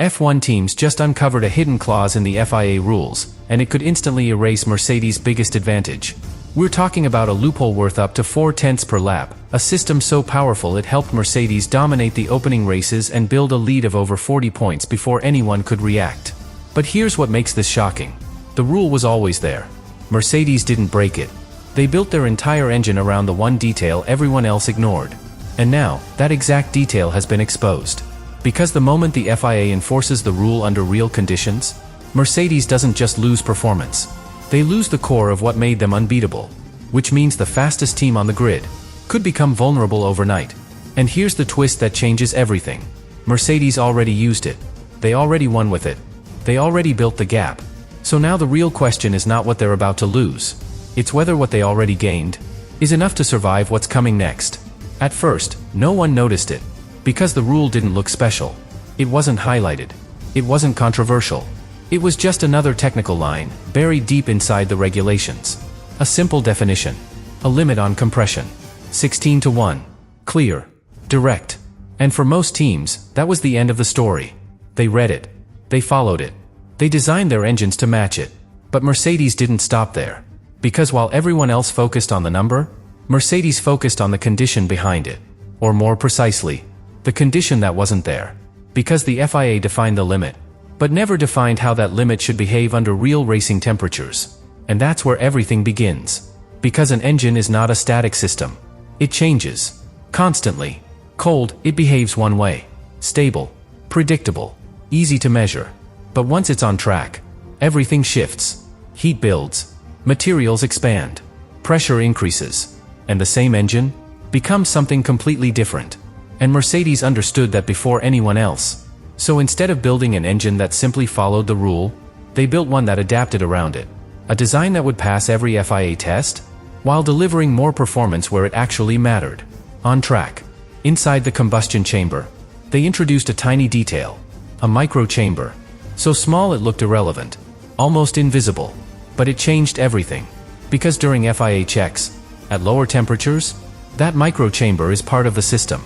F1 teams just uncovered a hidden clause in the FIA rules, and it could instantly erase Mercedes' biggest advantage. We're talking about a loophole worth up to 4/10 per lap, a system so powerful it helped Mercedes dominate the opening races and build a lead of over 40 points before anyone could react. But here's what makes this shocking. The rule was always there. Mercedes didn't break it. They built their entire engine around the one detail everyone else ignored. And now, that exact detail has been exposed. Because the moment the FIA enforces the rule under real conditions, Mercedes doesn't just lose performance. They lose the core of what made them unbeatable, which means the fastest team on the grid could become vulnerable overnight. And here's the twist that changes everything. Mercedes already used it. They already won with it. They already built the gap. So now the real question is not what they're about to lose. It's whether what they already gained is enough to survive what's coming next. At first, no one noticed it, because the rule didn't look special. It wasn't highlighted. It wasn't controversial. It was just another technical line, buried deep inside the regulations. A simple definition. A limit on compression. 16:1. Clear. Direct. And for most teams, that was the end of the story. They read it. They followed it. They designed their engines to match it. But Mercedes didn't stop there. Because while everyone else focused on the number, Mercedes focused on the condition behind it. Or more precisely, the condition that wasn't there. Because the FIA defined the limit, but never defined how that limit should behave under real racing temperatures. And that's where everything begins. Because an engine is not a static system. It changes. Constantly. Cold, it behaves one way. Stable. Predictable. Easy to measure. But once it's on track, everything shifts. Heat builds. Materials expand. Pressure increases. And the same engine becomes something completely different. And Mercedes understood that before anyone else. So instead of building an engine that simply followed the rule, they built one that adapted around it. A design that would pass every FIA test, while delivering more performance where it actually mattered. On track. Inside the combustion chamber, they introduced a tiny detail. A micro chamber. So small it looked irrelevant. Almost invisible. But it changed everything. Because during FIA checks, at lower temperatures, that micro chamber is part of the system.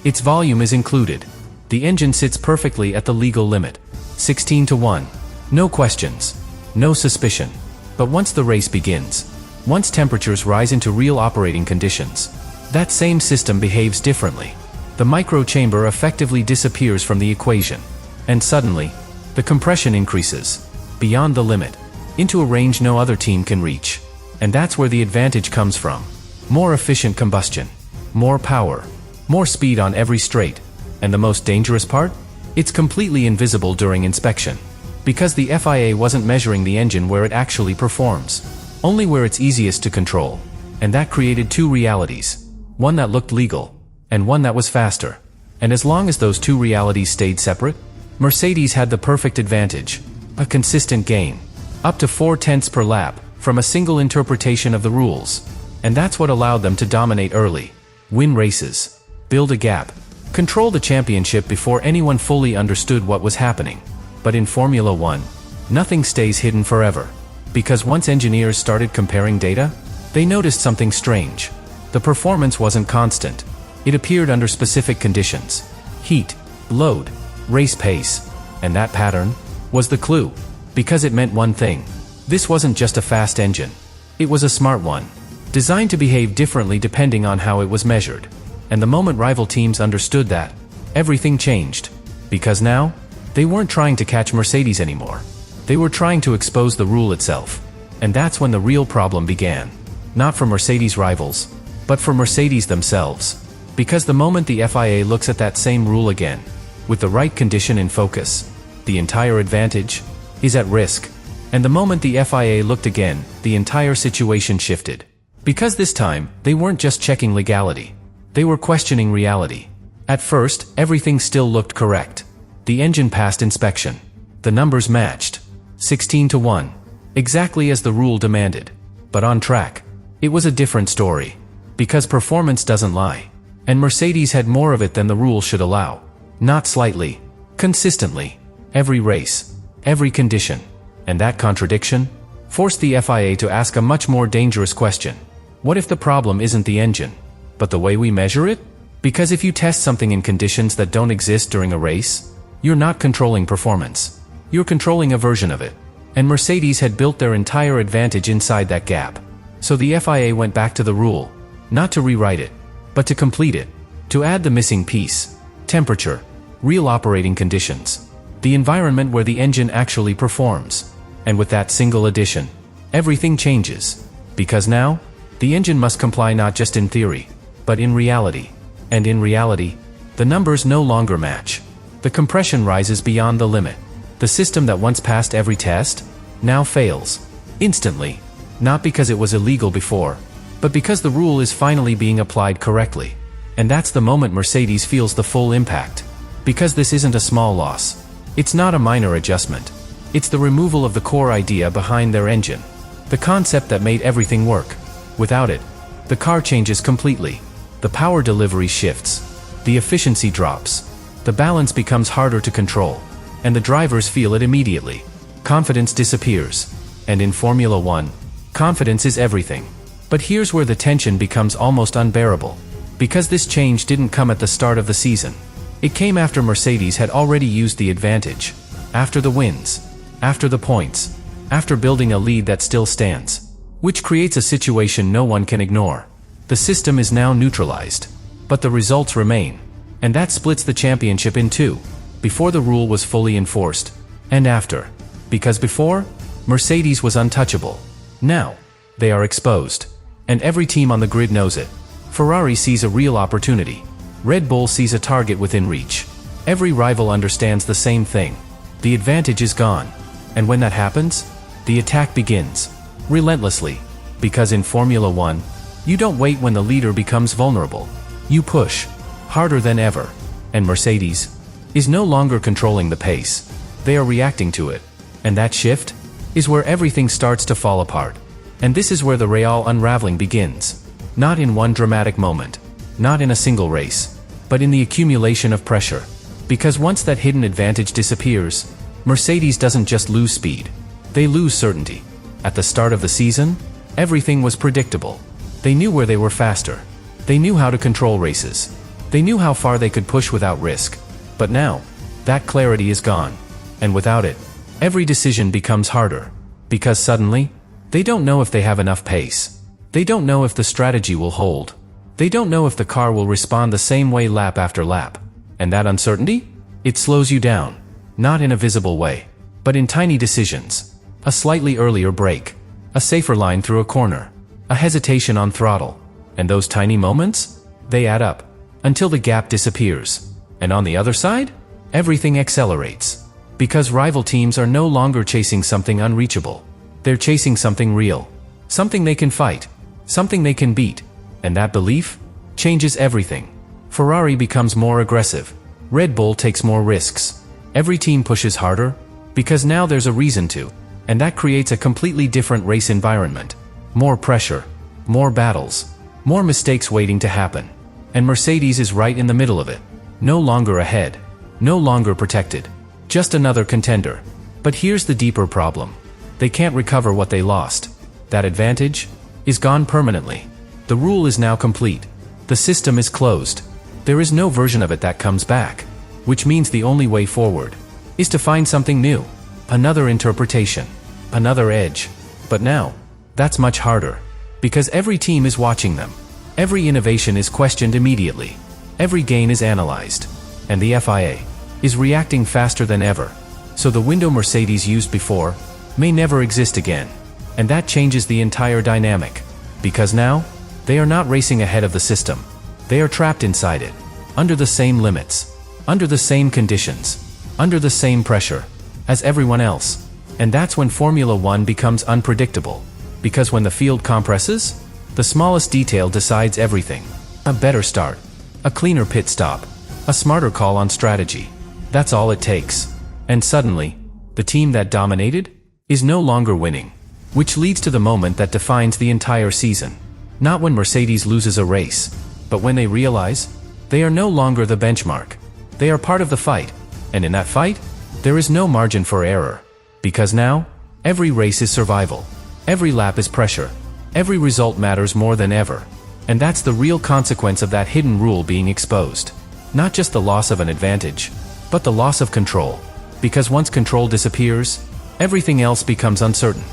Its volume is included. The engine sits perfectly at the legal limit. 16:1. No questions. No suspicion. But once the race begins, once temperatures rise into real operating conditions, that same system behaves differently. The micro chamber effectively disappears from the equation. And suddenly, the compression increases, beyond the limit, into a range no other team can reach. And that's where the advantage comes from. More efficient combustion. More power. More speed on every straight. And the most dangerous part? It's completely invisible during inspection. Because the FIA wasn't measuring the engine where it actually performs. Only where it's easiest to control. And that created two realities. One that looked legal. And one that was faster. And as long as those two realities stayed separate, Mercedes had the perfect advantage. A consistent gain. Up to 4/10 per lap, from a single interpretation of the rules. And that's what allowed them to dominate early. Win races. Build a gap. Control the championship before anyone fully understood what was happening. But in Formula 1, nothing stays hidden forever. Because once engineers started comparing data, they noticed something strange. The performance wasn't constant. It appeared under specific conditions. Heat, load, race pace. And that pattern was the clue. Because it meant one thing. This wasn't just a fast engine. It was a smart one. Designed to behave differently depending on how it was measured. And the moment rival teams understood that, everything changed. Because now, they weren't trying to catch Mercedes anymore. They were trying to expose the rule itself. And that's when the real problem began. Not for Mercedes rivals, but for Mercedes themselves. Because the moment the FIA looks at that same rule again, with the right condition in focus, the entire advantage is at risk. And the moment the FIA looked again, the entire situation shifted. Because this time, they weren't just checking legality. They were questioning reality. At first, everything still looked correct. The engine passed inspection. The numbers matched. 16:1. Exactly as the rule demanded. But on track, it was a different story. Because performance doesn't lie. And Mercedes had more of it than the rule should allow. Not slightly. Consistently. Every race. Every condition. And that contradiction forced the FIA to ask a much more dangerous question. What if the problem isn't the engine, but the way we measure it? Because if you test something in conditions that don't exist during a race, You're not controlling performance. You're controlling a version of it. And Mercedes had built their entire advantage inside that gap. So the FIA went back to the rule, not to rewrite it, but to complete it, to add the missing piece: temperature, real operating conditions, the environment where the engine actually performs. And with that single addition, everything changes. Because now, the engine must comply not just in theory, but in reality. And in reality, the numbers no longer match. The compression rises beyond the limit. The system that once passed every test now fails instantly, not because it was illegal before, but because the rule is finally being applied correctly. And that's the moment Mercedes feels the full impact. Because this isn't a small loss. It's not a minor adjustment. It's the removal of the core idea behind their engine. The concept that made everything work. Without it, the car changes completely. The power delivery shifts. The efficiency drops. The balance becomes harder to control. And the drivers feel it immediately. Confidence disappears. And in Formula One, confidence is everything. But here's where the tension becomes almost unbearable. Because this change didn't come at the start of the season. It came after Mercedes had already used the advantage. After the wins. After the points. After building a lead that still stands. Which creates a situation no one can ignore. The system is now neutralized. But the results remain. And that splits the championship in two. Before the rule was fully enforced. And after. Because before, Mercedes was untouchable. Now, they are exposed. And every team on the grid knows it. Ferrari sees a real opportunity. Red Bull sees a target within reach. Every rival understands the same thing. The advantage is gone. And when that happens, the attack begins. Relentlessly. Because in Formula One, you don't wait when the leader becomes vulnerable. You push. Harder than ever. And Mercedes is no longer controlling the pace. They are reacting to it. And that shift is where everything starts to fall apart. And this is where the real unraveling begins. Not in one dramatic moment. Not in a single race. But in the accumulation of pressure. Because once that hidden advantage disappears, Mercedes doesn't just lose speed. They lose certainty. At the start of the season, everything was predictable. They knew where they were faster. They knew how to control races. They knew how far they could push without risk. But now, that clarity is gone. And without it, every decision becomes harder. Because suddenly, they don't know if they have enough pace. They don't know if the strategy will hold. They don't know if the car will respond the same way lap after lap. And that uncertainty? It slows you down. Not in a visible way, but in tiny decisions. A slightly earlier brake. A safer line through a corner. A hesitation on throttle. And those tiny moments? They add up. Until the gap disappears. And on the other side? Everything accelerates. Because rival teams are no longer chasing something unreachable. They're chasing something real. Something they can fight. Something they can beat. And that belief changes everything. Ferrari becomes more aggressive. Red Bull takes more risks. Every team pushes harder. Because now there's a reason to. And that creates a completely different race environment. More pressure. More battles. More mistakes waiting to happen. And Mercedes is right in the middle of it. No longer ahead. No longer protected. Just another contender. But here's the deeper problem. They can't recover what they lost. That advantage is gone permanently. The rule is now complete. The system is closed. There is no version of it that comes back. Which means the only way forward is to find something new. Another interpretation. Another edge. But now, that's much harder. Because every team is watching them. Every innovation is questioned immediately. Every gain is analyzed. And the FIA is reacting faster than ever. So the window Mercedes used before may never exist again. And that changes the entire dynamic. Because now, they are not racing ahead of the system. They are trapped inside it. Under the same limits. Under the same conditions. Under the same pressure as everyone else. And that's when Formula One becomes unpredictable. Because when the field compresses, the smallest detail decides everything. A better start. A cleaner pit stop. A smarter call on strategy. That's all it takes. And suddenly, the team that dominated is no longer winning. Which leads to the moment that defines the entire season. Not when Mercedes loses a race, but when they realize they are no longer the benchmark. They are part of the fight. And in that fight, there is no margin for error. Because now, every race is survival. Every lap is pressure. Every result matters more than ever. And that's the real consequence of that hidden rule being exposed. Not just the loss of an advantage, but the loss of control. Because once control disappears, everything else becomes uncertain.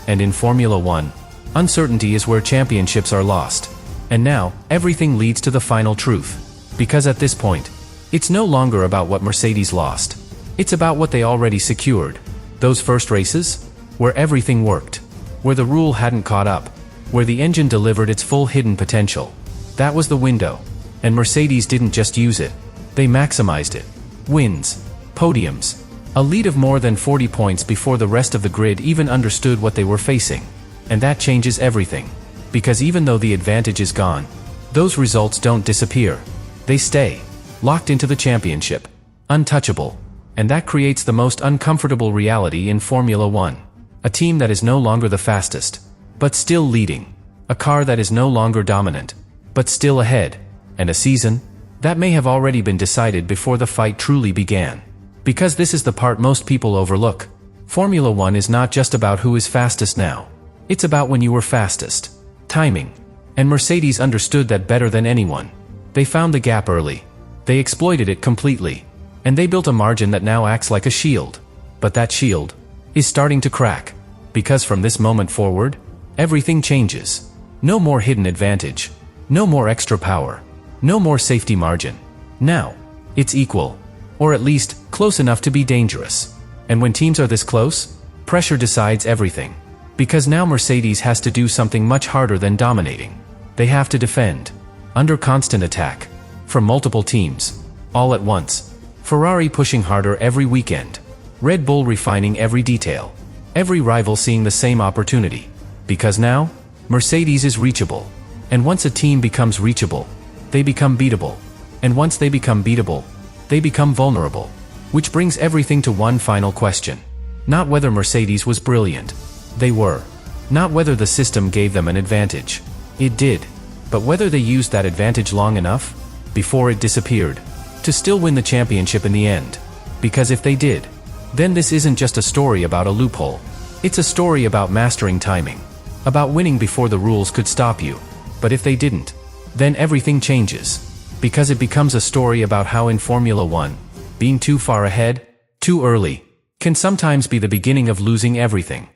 And in Formula One, uncertainty is where championships are lost. And now, everything leads to the final truth. Because at this point, it's no longer about what Mercedes lost. It's about what they already secured. Those first races, where everything worked, where the rule hadn't caught up, where the engine delivered its full hidden potential. That was the window. And Mercedes didn't just use it. They maximized it. Wins. Podiums. A lead of more than 40 points before the rest of the grid even understood what they were facing. And that changes everything. Because even though the advantage is gone, those results don't disappear. They stay. Locked into the championship. Untouchable. And that creates the most uncomfortable reality in Formula One. A team that is no longer the fastest, but still leading. A car that is no longer dominant, but still ahead. And a season that may have already been decided before the fight truly began. Because this is the part most people overlook. Formula One is not just about who is fastest now. It's about when you were fastest. Timing. And Mercedes understood that better than anyone. They found the gap early. They exploited it completely. And they built a margin that now acts like a shield. But that shield is starting to crack. Because from this moment forward, everything changes. No more hidden advantage. No more extra power. No more safety margin. Now, it's equal. Or at least, close enough to be dangerous. And when teams are this close, pressure decides everything. Because now Mercedes has to do something much harder than dominating. They have to defend. Under constant attack. From multiple teams. All at once. Ferrari pushing harder every weekend. Red Bull refining every detail. Every rival seeing the same opportunity. Because now, Mercedes is reachable. And once a team becomes reachable, they become beatable. And once they become beatable, they become vulnerable. Which brings everything to one final question. Not whether Mercedes was brilliant. They were. Not whether the system gave them an advantage. It did. But whether they used that advantage long enough, before it disappeared, to still win the championship in the end. Because if they did, then this isn't just a story about a loophole. It's a story about mastering timing. About winning before the rules could stop you. But if they didn't, then everything changes. Because it becomes a story about how in Formula One, being too far ahead, too early, can sometimes be the beginning of losing everything.